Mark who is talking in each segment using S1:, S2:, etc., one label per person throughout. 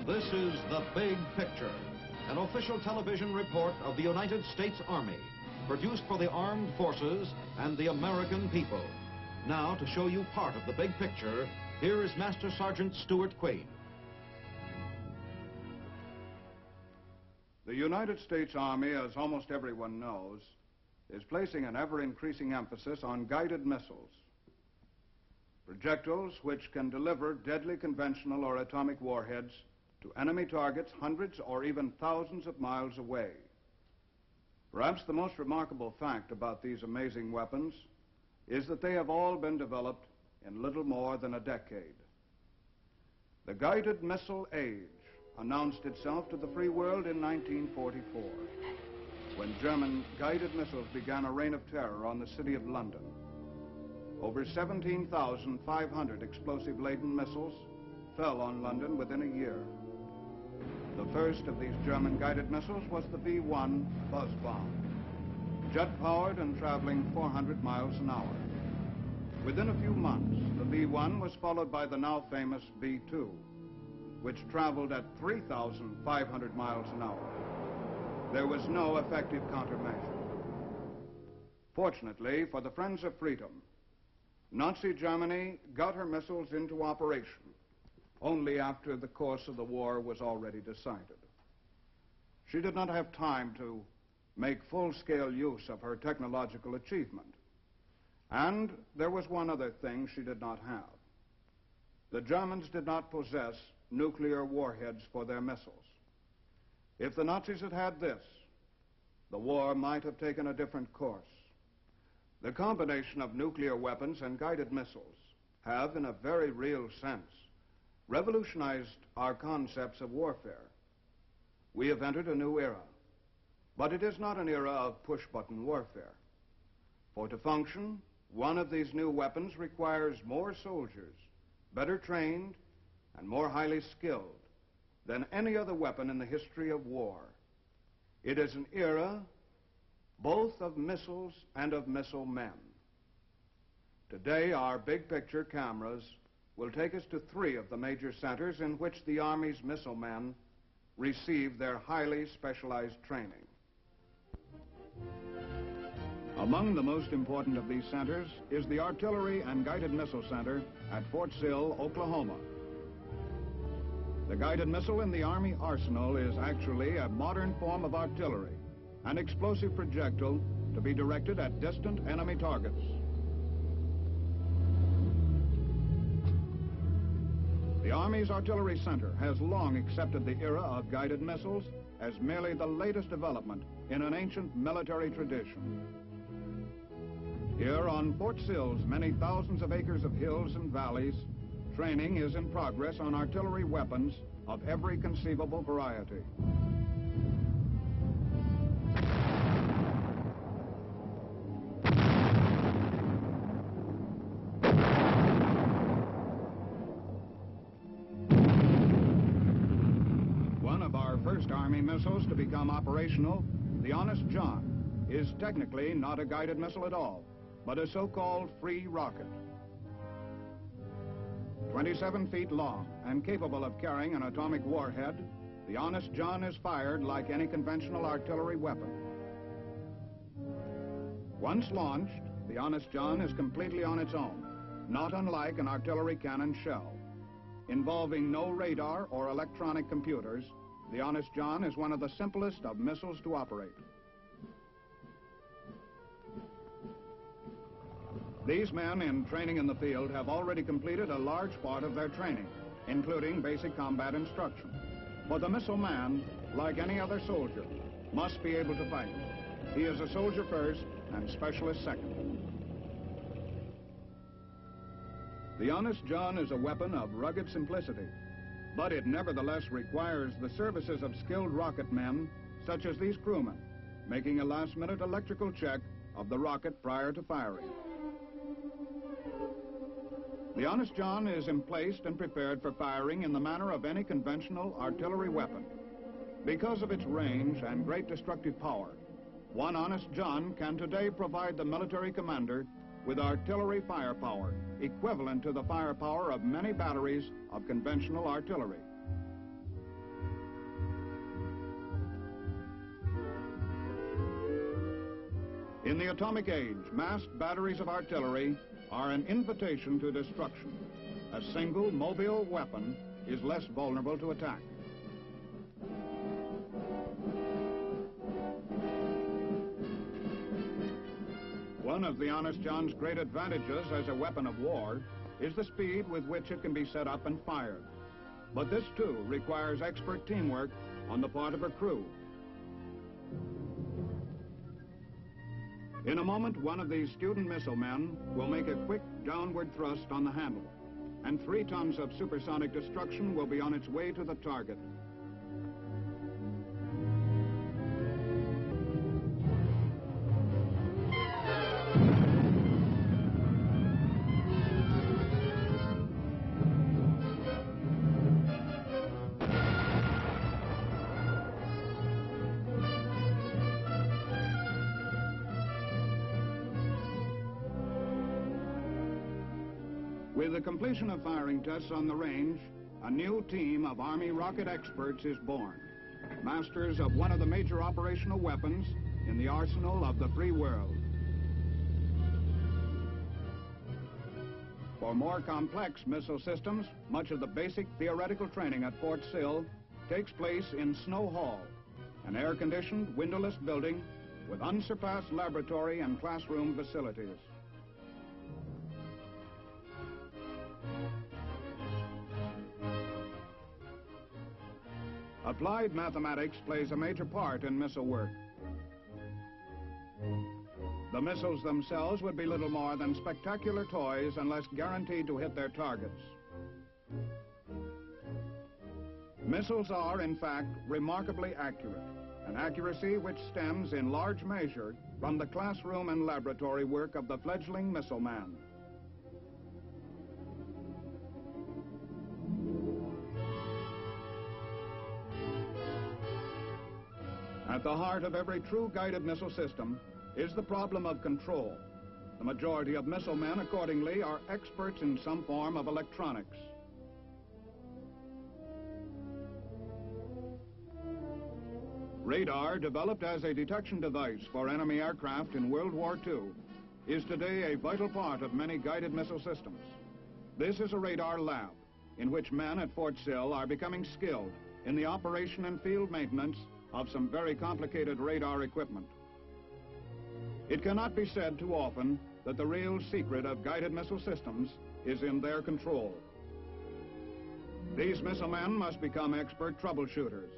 S1: This is The Big Picture, an official television report of the United States Army, produced for the armed forces and the American people. Now, to show you part of the big picture, here is Master Sergeant Stuart Quain.
S2: The United States Army, as almost everyone knows, is placing an ever-increasing emphasis on guided missiles. Projectiles which can deliver deadly conventional or atomic warheads to enemy targets hundreds or even thousands of miles away. Perhaps the most remarkable fact about these amazing weapons is that they have all been developed in little more than a decade. The guided missile age announced itself to the free world in 1944, when German guided missiles began a reign of terror on the city of London. Over 17,500 explosive-laden missiles fell on London within a year. The first of these German guided missiles was the V-1 Buzz bomb, jet-powered and traveling 400 miles an hour. Within a few months, the V-1 was followed by the now famous V-2, which traveled at 3,500 miles an hour. There was no effective countermeasure. Fortunately for the Friends of Freedom, Nazi Germany got her missiles into operation only after the course of the war was already decided. She did not have time to make full-scale use of her technological achievement. And there was one other thing she did not have. The Germans did not possess nuclear warheads for their missiles. If the Nazis had had this, the war might have taken a different course. The combination of nuclear weapons and guided missiles have, in a very real sense, revolutionized our concepts of warfare. We have entered a new era, but it is not an era of push-button warfare. For to function, one of these new weapons requires more soldiers, better trained, and more highly skilled than any other weapon in the history of war. It is an era both of missiles and of missile men. Today, our big picture cameras will take us to three of the major centers in which the Army's missile men receive their highly specialized training. Among the most important of these centers is the Artillery and Guided Missile Center at Fort Sill, Oklahoma. The guided missile in the Army arsenal is actually a modern form of artillery, an explosive projectile to be directed at distant enemy targets. The Army's Artillery Center has long accepted the era of guided missiles as merely the latest development in an ancient military tradition. Here on Fort Sill's many thousands of acres of hills and valleys, training is in progress on artillery weapons of every conceivable variety. One of our first Army missiles to become operational, the Honest John, is technically not a guided missile at all, but a so-called free rocket. 27 feet long and capable of carrying an atomic warhead, the Honest John is fired like any conventional artillery weapon. Once launched, the Honest John is completely on its own, not unlike an artillery cannon shell. Involving no radar or electronic computers, the Honest John is one of the simplest of missiles to operate. These men in training in the field have already completed a large part of their training, including basic combat instruction. For the missile man, like any other soldier, must be able to fight. He is a soldier first and specialist second. The Honest John is a weapon of rugged simplicity, but it nevertheless requires the services of skilled rocket men, such as these crewmen, making a last-minute electrical check of the rocket prior to firing. The Honest John is emplaced and prepared for firing in the manner of any conventional artillery weapon. Because of its range and great destructive power, one Honest John can today provide the military commander with artillery firepower equivalent to the firepower of many batteries of conventional artillery. In the atomic age, massed batteries of artillery are an invitation to destruction. A single mobile weapon is less vulnerable to attack. One of the Honest John's great advantages as a weapon of war is the speed with which it can be set up and fired. But this, too, requires expert teamwork on the part of her crew. In a moment, one of these student missile men will make a quick downward thrust on the handle, and 3 tons of supersonic destruction will be on its way to the target. With the completion of firing tests on the range, a new team of Army rocket experts is born, masters of one of the major operational weapons in the arsenal of the free world. For more complex missile systems, much of the basic theoretical training at Fort Sill takes place in Snow Hall, an air-conditioned, windowless building with unsurpassed laboratory and classroom facilities. Applied mathematics plays a major part in missile work. The missiles themselves would be little more than spectacular toys unless guaranteed to hit their targets. Missiles are, in fact, remarkably accurate, an accuracy which stems in large measure from the classroom and laboratory work of the fledgling missile man. At the heart of every true guided missile system is the problem of control. The majority of missile men, accordingly, are experts in some form of electronics. Radar, developed as a detection device for enemy aircraft in World War II, is today a vital part of many guided missile systems. This is a radar lab in which men at Fort Sill are becoming skilled in the operation and field maintenance of some very complicated radar equipment. It cannot be said too often that the real secret of guided missile systems is in their control. These missile men must become expert troubleshooters,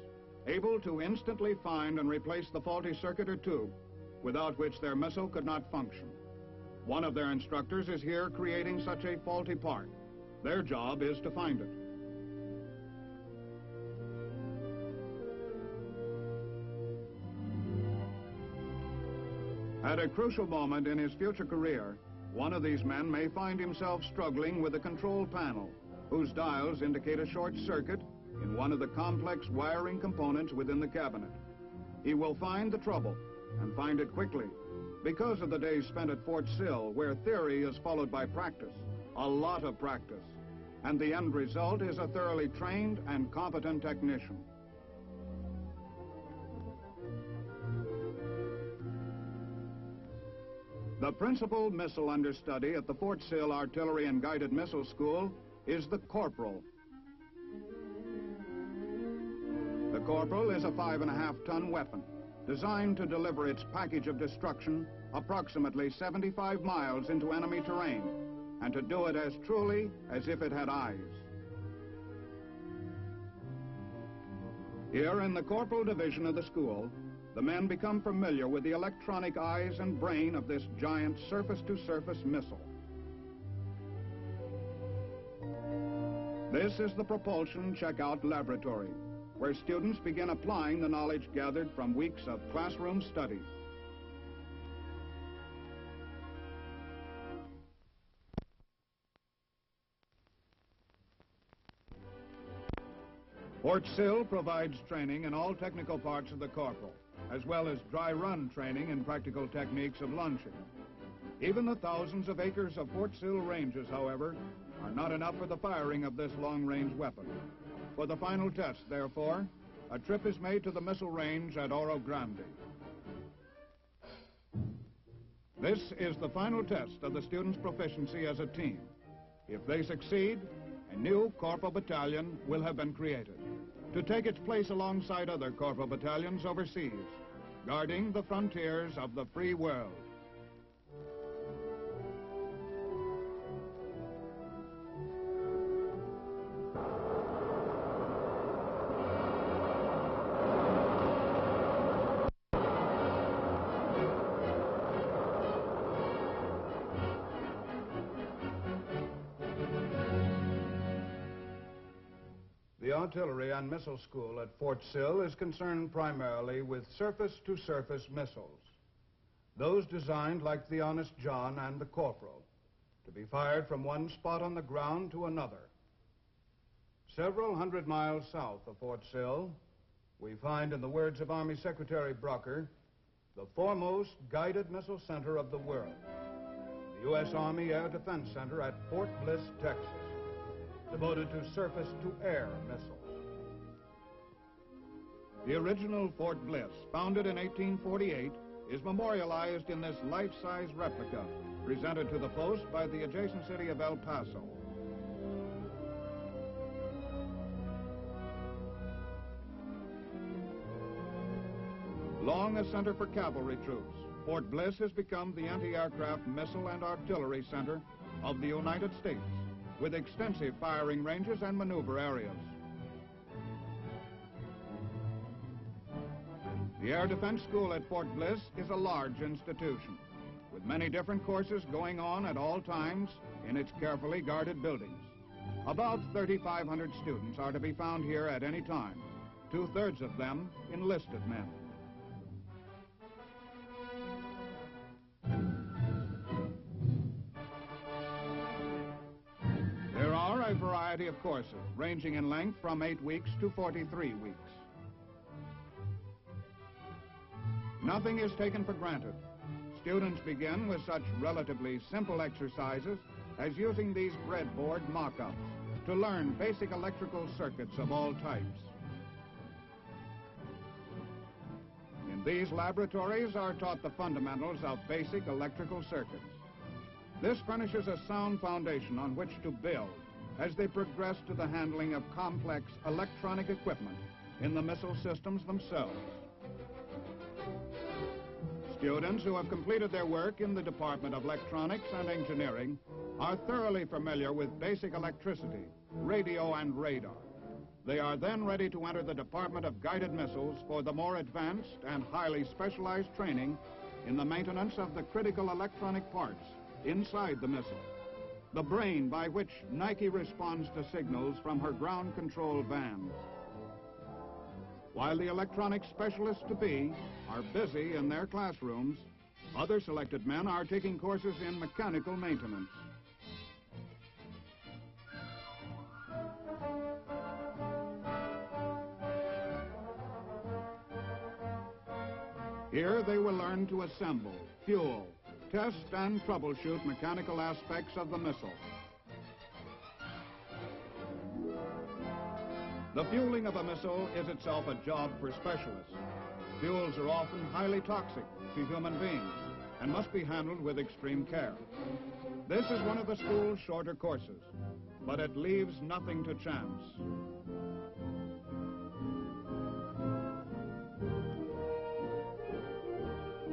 S2: able to instantly find and replace the faulty circuit or tube without which their missile could not function. One of their instructors is here creating such a faulty part. Their job is to find it. At a crucial moment in his future career, one of these men may find himself struggling with a control panel whose dials indicate a short circuit in one of the complex wiring components within the cabinet. He will find the trouble and find it quickly because of the days spent at Fort Sill, where theory is followed by practice, a lot of practice, and the end result is a thoroughly trained and competent technician. The principal missile understudy at the Fort Sill Artillery and Guided Missile School is the corporal. The corporal is a 5.5-ton weapon designed to deliver its package of destruction approximately 75 miles into enemy terrain, and to do it as truly as if it had eyes. Here in the corporal division of the school, the men become familiar with the electronic eyes and brain of this giant surface-to-surface missile. This is the propulsion checkout laboratory, where students begin applying the knowledge gathered from weeks of classroom study. Fort Sill provides training in all technical parts of the corporal, as well as dry run training in practical techniques of launching. Even the thousands of acres of Fort Sill ranges, however, are not enough for the firing of this long-range weapon. For the final test, therefore, a trip is made to the missile range at Oro Grande. This is the final test of the students' proficiency as a team. If they succeed, a new corporal battalion will have been created to take its place alongside other corporal battalions overseas, guarding the frontiers of the free world. The Artillery and Missile School at Fort Sill is concerned primarily with surface-to-surface missiles. Those designed like the Honest John and the Corporal, to be fired from one spot on the ground to another. Several hundred miles south of Fort Sill, we find, in the words of Army Secretary Brucker, the foremost guided missile center of the world, the U.S. Army Air Defense Center at Fort Bliss, Texas, devoted to surface-to-air missiles. The original Fort Bliss, founded in 1848, is memorialized in this life-size replica presented to the post by the adjacent city of El Paso. Long a center for cavalry troops, Fort Bliss has become the anti-aircraft missile and artillery center of the United States, with extensive firing ranges and maneuver areas. The Air Defense School at Fort Bliss is a large institution, with many different courses going on at all times in its carefully guarded buildings. About 3,500 students are to be found here at any time, 2/3 of them enlisted men. There are a variety of courses, ranging in length from 8 weeks to 43 weeks. Nothing is taken for granted. Students begin with such relatively simple exercises as using these breadboard mock-ups to learn basic electrical circuits of all types. In these laboratories are taught the fundamentals of basic electrical circuits. This furnishes a sound foundation on which to build as they progress to the handling of complex electronic equipment in the missile systems themselves. Students who have completed their work in the Department of Electronics and Engineering are thoroughly familiar with basic electricity, radio, and radar. They are then ready to enter the Department of Guided Missiles for the more advanced and highly specialized training in the maintenance of the critical electronic parts inside the missile, the brain by which Nike responds to signals from her ground control vans. While the electronic specialists-to-be are busy in their classrooms, other selected men are taking courses in mechanical maintenance. Here they will learn to assemble, fuel, test and troubleshoot mechanical aspects of the missile. The fueling of a missile is itself a job for specialists. Fuels are often highly toxic to human beings and must be handled with extreme care. This is one of the school's shorter courses, but it leaves nothing to chance.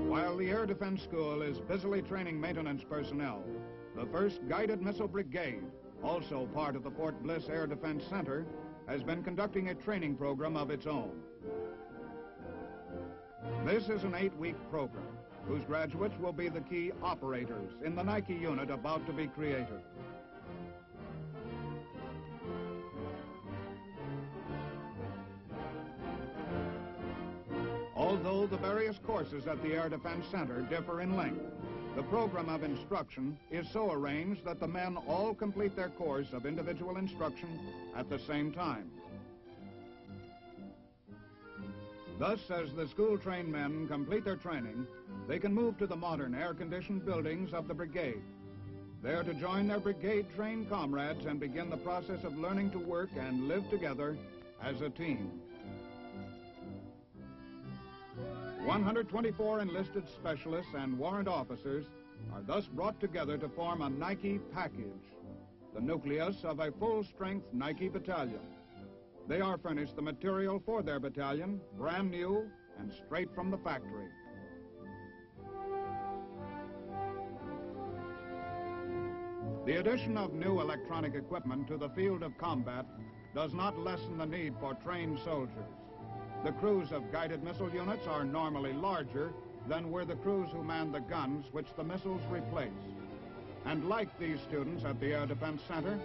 S2: While the Air Defense School is busily training maintenance personnel, the 1st Guided Missile Brigade, also part of the Fort Bliss Air Defense Center, has been conducting a training program of its own. This is an 8-week program whose graduates will be the key operators in the Nike unit about to be created. Although the various courses at the Air Defense Center differ in length, the program of instruction is so arranged that the men all complete their course of individual instruction at the same time. Thus, as the school-trained men complete their training, they can move to the modern air-conditioned buildings of the brigade, there to join their brigade-trained comrades and begin the process of learning to work and live together as a team. 124 enlisted specialists and warrant officers are thus brought together to form a Nike package, the nucleus of a full-strength Nike battalion. They are furnished the material for their battalion, brand new and straight from the factory. The addition of new electronic equipment to the field of combat does not lessen the need for trained soldiers. The crews of guided missile units are normally larger than were the crews who manned the guns which the missiles replace. And like these students at the Air Defense Center,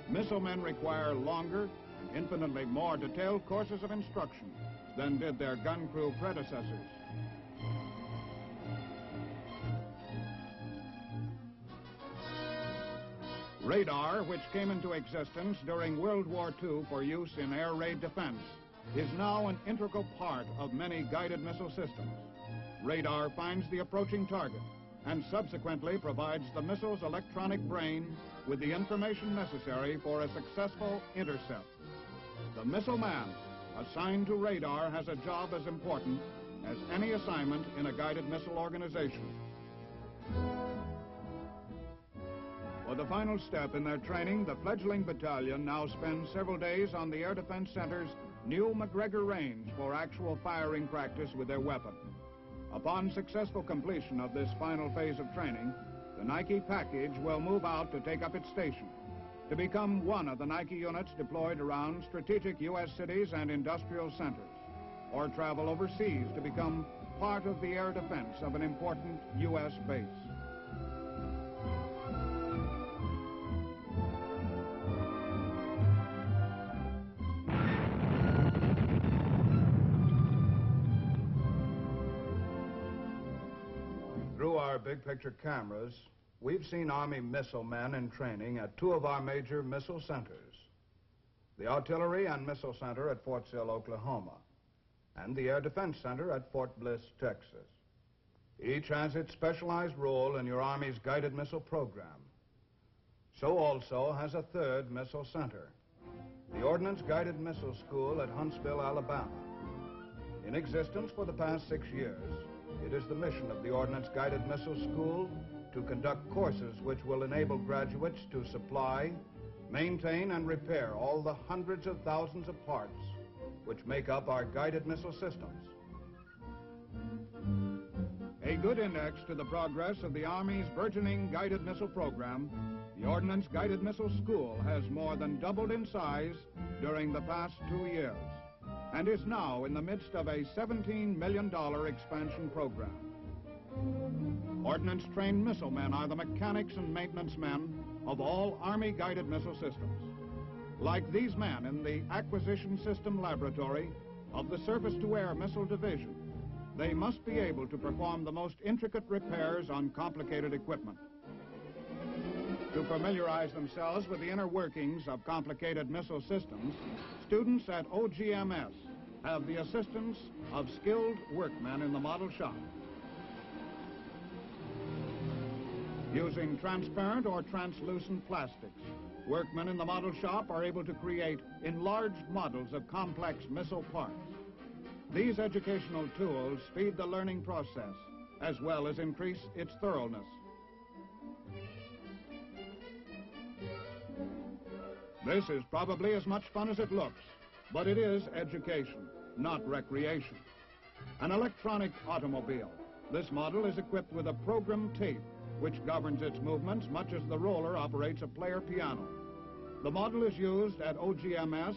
S2: missile men require longer and infinitely more detailed courses of instruction than did their gun crew predecessors. Radar, which came into existence during World War II for use in air raid defense, is now an integral part of many guided missile systems. Radar finds the approaching target and subsequently provides the missile's electronic brain with the information necessary for a successful intercept. The missile man assigned to radar has a job as important as any assignment in a guided missile organization. For the final step in their training, the fledgling battalion now spends several days on the Air Defense Center's new McGregor range for actual firing practice with their weapon. Upon successful completion of this final phase of training, the Nike package will move out to take up its station, to become one of the Nike units deployed around strategic U.S. cities and industrial centers, or travel overseas to become part of the air defense of an important U.S. base. Through our big picture cameras, we've seen Army missile men in training at two of our major missile centers, the Artillery and Missile Center at Fort Sill, Oklahoma, and the Air Defense Center at Fort Bliss, Texas. Each has its specialized role in your Army's guided missile program. So also has a third missile center, the Ordnance Guided Missile School at Huntsville, Alabama. In existence for the past 6 years, it is the mission of the Ordnance Guided Missile School to conduct courses which will enable graduates to supply, maintain, and repair all the hundreds of thousands of parts which make up our guided missile systems. A good index to the progress of the Army's burgeoning guided missile program, the Ordnance Guided Missile School has more than doubled in size during the past 2 years, and is now in the midst of a $17 million expansion program. Ordnance-trained missile men are the mechanics and maintenance men of all Army guided missile systems. Like these men in the Acquisition System Laboratory of the Surface-to-Air Missile Division, they must be able to perform the most intricate repairs on complicated equipment. To familiarize themselves with the inner workings of complicated missile systems, students at OGMS have the assistance of skilled workmen in the model shop. Using transparent or translucent plastics, workmen in the model shop are able to create enlarged models of complex missile parts. These educational tools speed the learning process as well as increase its thoroughness. This is probably as much fun as it looks, but it is education, not recreation. An electronic automobile. This model is equipped with a program tape which governs its movements much as the roller operates a player piano. The model is used at OGMS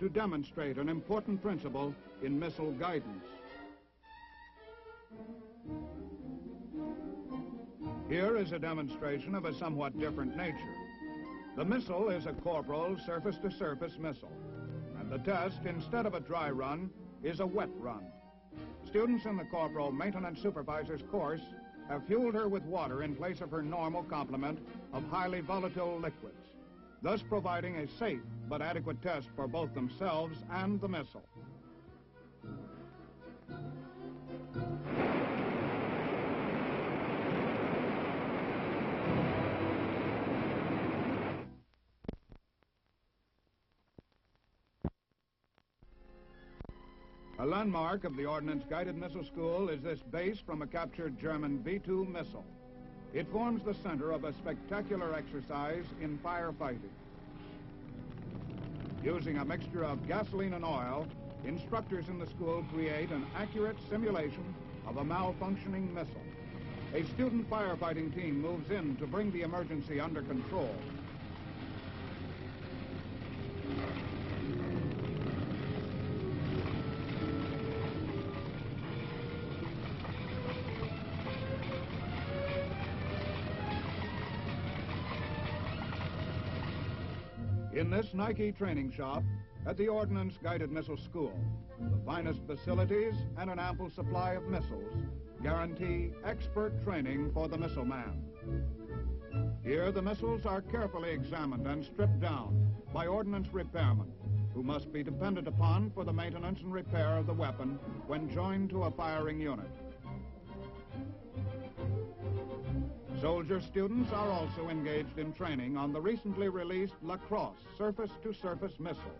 S2: to demonstrate an important principle in missile guidance. Here is a demonstration of a somewhat different nature. The missile is a Corporal surface-to-surface missile, and the test, instead of a dry run, is a wet run. Students in the Corporal Maintenance Supervisor's course have fueled her with water in place of her normal complement of highly volatile liquids, thus providing a safe but adequate test for both themselves and the missile. A landmark of the Ordnance Guided Missile School is this base from a captured German V-2 missile. It forms the center of a spectacular exercise in firefighting. Using a mixture of gasoline and oil, instructors in the school create an accurate simulation of a malfunctioning missile. A student firefighting team moves in to bring the emergency under control. In this Nike training shop at the Ordnance Guided Missile School, the finest facilities and an ample supply of missiles guarantee expert training for the missile man. Here, the missiles are carefully examined and stripped down by ordnance repairmen, who must be depended upon for the maintenance and repair of the weapon when joined to a firing unit. Soldier students are also engaged in training on the recently released Lacrosse surface-to-surface missile,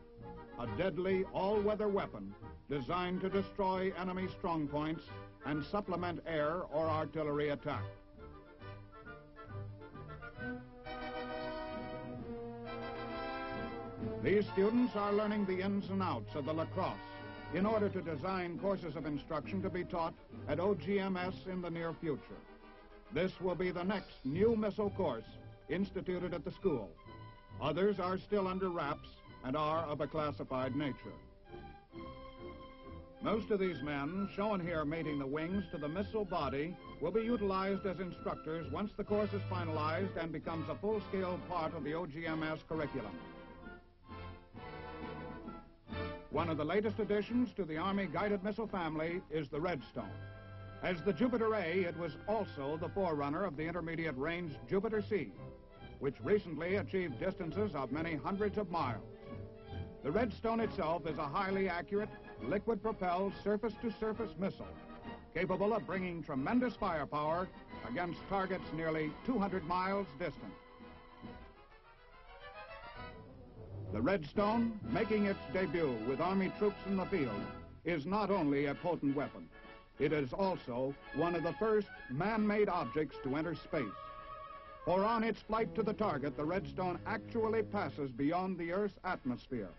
S2: a deadly all-weather weapon designed to destroy enemy strongpoints and supplement air or artillery attack. These students are learning the ins and outs of the Lacrosse in order to design courses of instruction to be taught at OGMS in the near future. This will be the next new missile course instituted at the school. Others are still under wraps and are of a classified nature. Most of these men, shown here mating the wings to the missile body, will be utilized as instructors once the course is finalized and becomes a full-scale part of the OGMS curriculum. One of the latest additions to the Army guided missile family is the Redstone. As the Jupiter A, it was also the forerunner of the intermediate range Jupiter C, which recently achieved distances of many hundreds of miles. The Redstone itself is a highly accurate, liquid-propelled surface-to-surface missile, capable of bringing tremendous firepower against targets nearly 200 miles distant. The Redstone, making its debut with Army troops in the field, is not only a potent weapon, it is also one of the first man-made objects to enter space. For on its flight to the target, the Redstone actually passes beyond the Earth's atmosphere.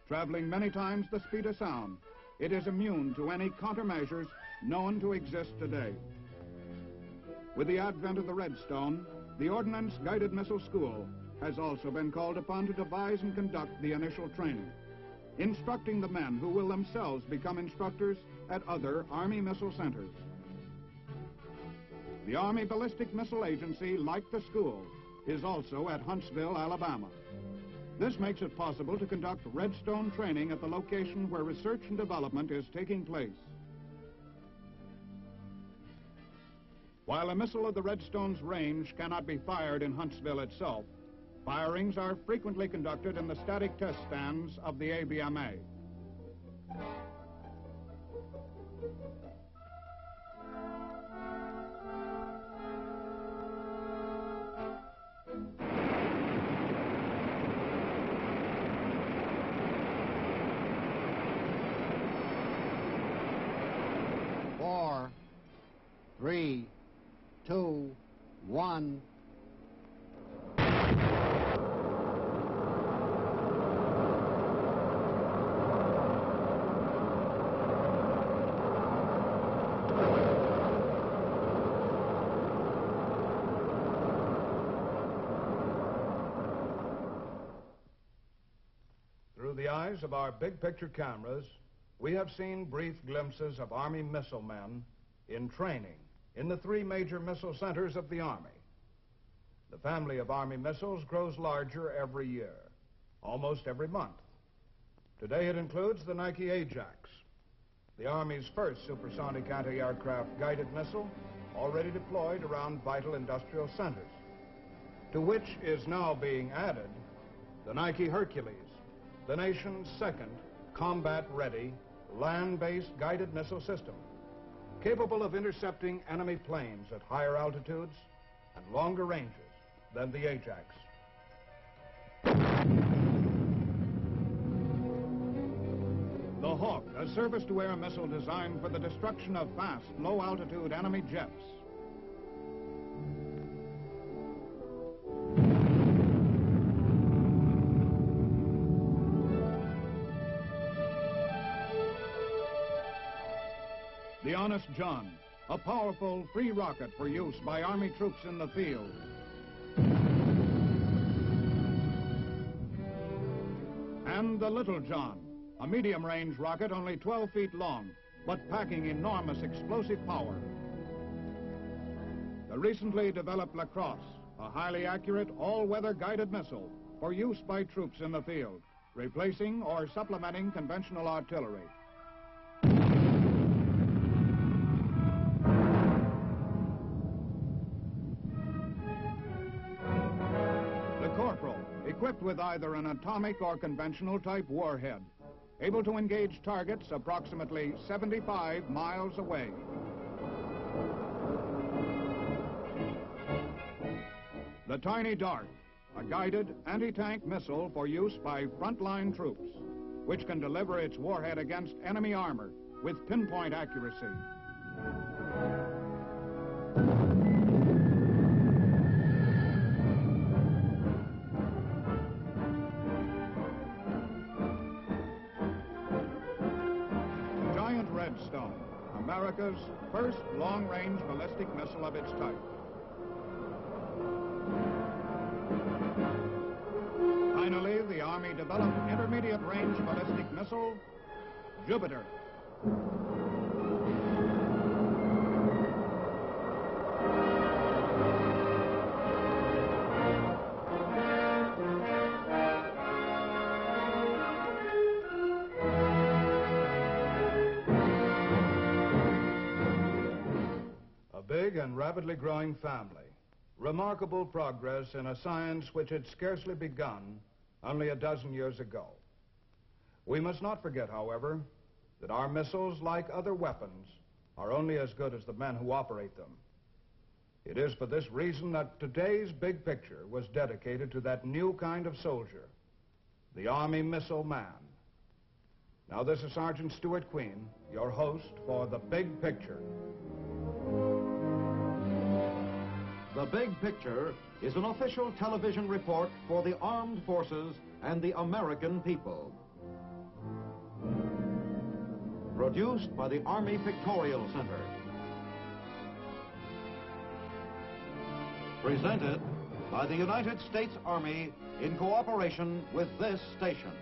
S2: Traveling many times the speed of sound, it is immune to any countermeasures known to exist today. With the advent of the Redstone, the Ordnance Guided Missile School has also been called upon to devise and conduct the initial training, instructing the men who will themselves become instructors at other Army missile centers. The Army Ballistic Missile Agency, like the school, is also at Huntsville, Alabama. This makes it possible to conduct Redstone training at the location where research and development is taking place. While a missile of the Redstone's range cannot be fired in Huntsville itself, firings are frequently conducted in the static test stands of the ABMA.
S3: Four, 3, 2, 1.
S2: Through the eyes of our big picture cameras, we have seen brief glimpses of Army missile men in training in the three major missile centers of the Army. The family of Army missiles grows larger every year, almost every month. Today it includes the Nike Ajax, the Army's first supersonic anti-aircraft guided missile, already deployed around vital industrial centers, to which is now being added the Nike Hercules, the nation's second combat-ready, land-based guided missile system, capable of intercepting enemy planes at higher altitudes and longer ranges than the Ajax. The Hawk, a surface-to-air missile designed for the destruction of fast, low-altitude enemy jets. The Honest John, a powerful, free rocket for use by Army troops in the field. And the Little John, a medium-range rocket only 12 feet long, but packing enormous explosive power. The recently developed La Crosse, a highly accurate, all-weather guided missile for use by troops in the field, replacing or supplementing conventional artillery. Corporal, equipped with either an atomic or conventional type warhead, able to engage targets approximately 75 miles away. The Tiny Dart, a guided anti-tank missile for use by frontline troops, which can deliver its warhead against enemy armor with pinpoint accuracy. Redstone, America's first long-range ballistic missile of its type. Finally, the Army developed intermediate-range ballistic missile, Jupiter. Big and rapidly growing family. Remarkable progress in a science which had scarcely begun only a dozen years ago. We must not forget, however, that our missiles, like other weapons, are only as good as the men who operate them. It is for this reason that today's Big Picture was dedicated to that new kind of soldier, the Army Missile Man. Now, this is Sergeant Stuart Queen, your host for The Big Picture.
S1: The Big Picture is an official television report for the armed forces and the American people. Produced by the Army Pictorial Center. Presented by the United States Army in cooperation with this station.